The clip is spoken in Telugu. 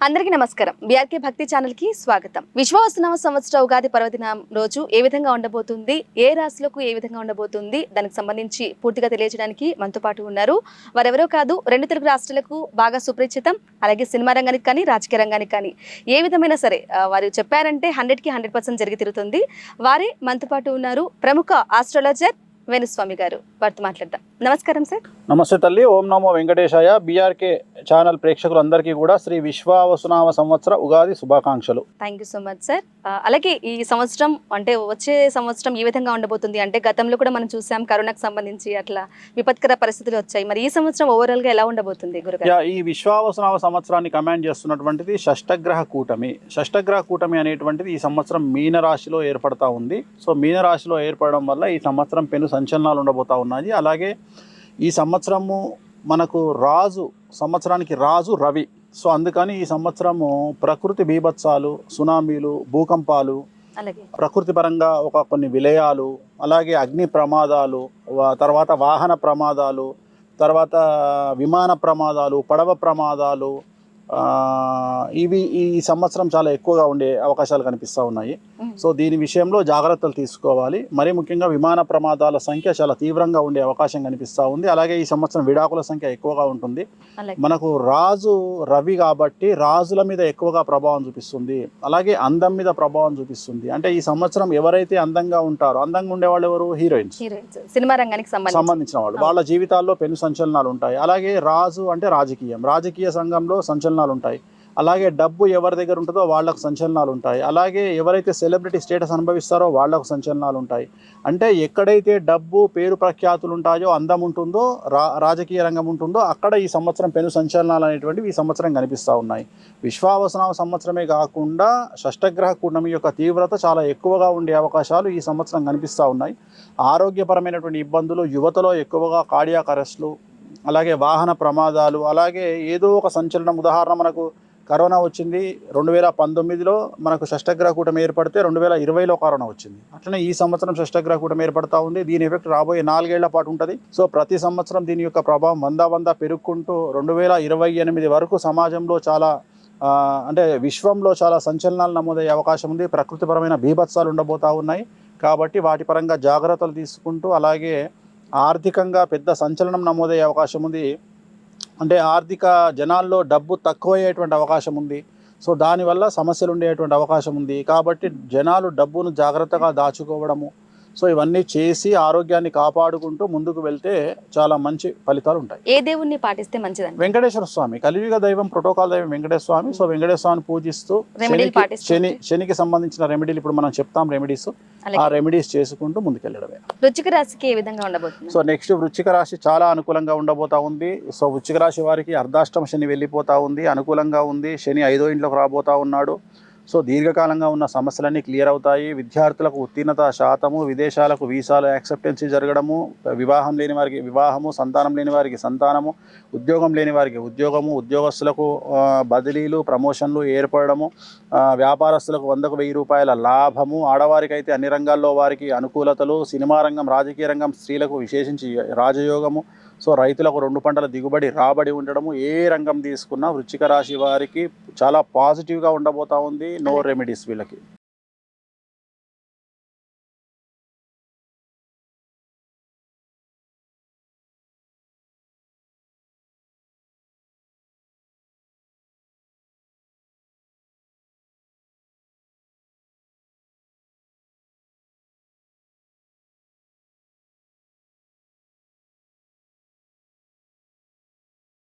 అందరికీ నమస్కారం. బీఆర్కే భక్తి ఛానల్ కి స్వాగతం. విశ్వావసునామ సంవత్సర ఉగాది పర్వదినం రోజు ఏ విధంగా ఉండబోతుంది, ఏ రాశులకు ఏ విధంగా ఉండబోతుంది, దానికి సంబంధించి పూర్తిగా తెలియజేయడానికి మనతో పాటు ఉన్నారు. వారెవరో కాదు, రెండు తెలుగు రాష్ట్రాలకు బాగా సుపరిచితం, అలాగే సినిమా రంగానికి కానీ రాజకీయ రంగానికి కానీ ఏ విధమైన సరే వారు చెప్పారంటే 100కి 100% జరిగి తిరుగుతుంది. వారే మనతో పాటు ఉన్నారు ప్రముఖ ఆస్ట్రాలజర్ వేణుస్వామి గారు. వారితో మాట్లాడదాం. నమస్కారం సార్. నమస్తే తల్లి. ఓం నమో వెంకటేశాయ. బీఆర్కే ఛానల్ ప్రేక్షకులందరికీ కూడా శ్రీ విశ్వావసునామ సంవత్సర ఉగాది శుభాకాంక్షలు. Thank you so much sir. అలాగే ఈ సంవత్సరం అంటే వచ్చే సంవత్సరం ఈ విధంగా ఉండబోతుంది అంటే గతంలో కూడా మనం చూసాం కరోనాకు సంబంధించి అట్లా విపత్కర పరిస్థితులు వచ్చాయి. మరి ఈ సంవత్సరం ఓవరాల్ గా ఎలా ఉండబోతుంది గురుగారు? ఈ విశ్వావసునామ సంవత్సరాన్ని కమాండ్ చేస్తున్నటువంటిది షష్టగ్రహ కూటమి. షష్టగ్రహ కూటమి అనేటువంటిది ఈ సంవత్సరం మీన రాశిలో ఏర్పడతా ఉంది. సో మీన రాశిలో ఏర్పడడం వల్ల ఈ సంవత్సరం పెను సంచలనాలు ఉండబోతా ఉన్నాయి. అలాగే ఈ సంవత్సరము మనకు సంవత్సరానికి రాజు రవి. సో అందుకని ఈ సంవత్సరము ప్రకృతి బీభత్సాలు, సునామీలు, భూకంపాలు, ప్రకృతి పరంగా కొన్ని విలయాలు, అలాగే అగ్ని ప్రమాదాలు, తర్వాత వాహన ప్రమాదాలు, తర్వాత విమాన ప్రమాదాలు, పడవ ప్రమాదాలు, ఇవి ఈ సంవత్సరం చాలా ఎక్కువగా ఉండే అవకాశాలు కనిపిస్తూ ఉన్నాయి. సో దీని విషయంలో జాగ్రత్తలు తీసుకోవాలి. మరీ ముఖ్యంగా విమాన ప్రమాదాల సంఖ్య చాలా తీవ్రంగా ఉండే అవకాశం కనిపిస్తూ ఉంది. అలాగే ఈ సంవత్సరం విడాకుల సంఖ్య ఎక్కువగా ఉంటుంది. మనకు రాజు రవి కాబట్టి రాజుల మీద ఎక్కువగా ప్రభావం చూపిస్తుంది, అలాగే అందం మీద ప్రభావం చూపిస్తుంది. అంటే ఈ సంవత్సరం ఎవరైతే అందంగా ఉంటారో, అందంగా ఉండేవాళ్ళు ఎవరు? హీరోయిన్స్, సినిమా రంగానికి సంబంధించిన వాళ్ళు. వాళ్ళ జీవితాల్లో పెను సంచలనాలు ఉంటాయి. అలాగే రాజు అంటే రాజకీయ సంఘంలో సంచలనాలు ఉంటాయి. అలాగే డబ్బు ఎవరి దగ్గర ఉంటుందో వాళ్లకు సంచలనాలు ఉంటాయి. అలాగే ఎవరైతే సెలబ్రిటీ స్టేటస్ అనుభవిస్తారో వాళ్లకు సంచలనాలు ఉంటాయి. అంటే ఎక్కడైతే డబ్బు, పేరు, ప్రఖ్యాతులు ఉంటాయో, అందం ఉంటుందో, రాజకీయ రంగం ఉంటుందో అక్కడ ఈ సంవత్సరం పెను సంచలనాలు అనేటువంటివి ఈ సంవత్సరం కనిపిస్తూ ఉన్నాయి. విశ్వావసునామ సంవత్సరమే కాకుండా షష్టగ్రహ కూటమి యొక్క తీవ్రత చాలా ఎక్కువగా ఉండే అవకాశాలు ఈ సంవత్సరం కనిపిస్తూ ఉన్నాయి. ఆరోగ్యపరమైనటువంటి ఇబ్బందులు, యువతలో ఎక్కువగా కార్డియాక్ అరెస్టులు, అలాగే వాహన ప్రమాదాలు, అలాగే ఏదో ఒక సంచలనం. ఉదాహరణ, మనకు కరోనా వచ్చింది 2019లో, మనకు షష్టగ్రహ కూటమి ఏర్పడితే 2020లో కరోనా వచ్చింది. అట్లనే ఈ సంవత్సరం షష్టగ్రహ కూటమి ఏర్పడతా ఉంది. దీని ఎఫెక్ట్ రాబోయే 4 ఏళ్ల పాటు ఉంటుంది. సో ప్రతి సంవత్సరం దీని యొక్క ప్రభావం వంద పెరుగుకుంటూ 2028 వరకు సమాజంలో చాలా అంటే విశ్వంలో చాలా సంచలనాలు నమోదయ్యే అవకాశం ఉంది. ప్రకృతిపరమైన బీభత్సాలు ఉండబోతూ ఉన్నాయి. కాబట్టి వాటి పరంగా జాగ్రత్తలు తీసుకుంటూ, అలాగే ఆర్థికంగా పెద్ద సంచలనం నమోదయ్యే అవకాశం ఉంది. అంటే ఆర్థిక జనాల్లో డబ్బు తక్కువయ్యేటువంటి అవకాశం ఉంది. సో దానివల్ల సమస్యలు ఉండేటువంటి అవకాశం ఉంది. కాబట్టి జనాలు డబ్బును జాగ్రత్తగా దాచుకోవడము, సో ఇవన్నీ చేసి ఆరోగ్యాన్ని కాపాడుకుంటూ ముందుకు వెళ్తే చాలా మంచి ఫలితాలు ఉంటాయి. ఏ దేవుణ్ణి పాటిస్తే మంచిదండి? వెంకటేశ్వర స్వామి, కలియుగ దైవం, ప్రోటోకాల్ దైవం వెంకటేశ్వర స్వామి. సో వెంకటేశ్వర స్వామిని పూజిస్తూ శనికి సంబంధించిన రెమెడీలు ఇప్పుడు మనం చెప్తాం. రెమెడీస్, ఆ రెమెడీస్ చేసుకుంటూ ముందుకెళ్ళడమే. వృశ్చిక రాశికి ఏ విధంగా ఉండబోతుంది? సో నెక్స్ట్ వృశ్చిక రాశి చాలా అనుకూలంగా ఉండబోతా ఉంది. సో వృశ్చిక రాశి వారికి అర్ధాష్టమ శని వెళ్ళిపోతా ఉంది, అనుకూలంగా ఉంది. శని 5వ ఇంట్లోకి రాబోతా ఉన్నాడు. సో దీర్ఘకాలంగా ఉన్న సమస్యలన్నీ క్లియర్ అవుతాయి. విద్యార్థులకు ఉత్తీర్ణత శాతము, విదేశాలకు వీసాలు యాక్సెప్టెన్సీ జరగడము, వివాహం లేని వారికి వివాహము, సంతానం లేని వారికి సంతానము, ఉద్యోగం లేని వారికి ఉద్యోగము, ఉద్యోగస్తులకు బదిలీలు, ప్రమోషన్లు ఏర్పడము, వ్యాపారస్తులకు 100కు 1000 రూపాయల లాభము, ఆడవారికి అయితే అన్ని రంగాల్లో వారికి అనుకూలతలు, సినిమా రంగం, రాజకీయ రంగం, స్త్రీలకు విశేషించి రాజయోగము. సో రైతులకు 2 పంటల దిగుబడి, రాబడి ఉండడము. ఏ రంగం తీసుకున్నా వృశ్చిక రాశి వారికి చాలా పాజిటివ్గా ఉండబోతా ఉంది. నో రెమెడీస్ వీళ్ళకి.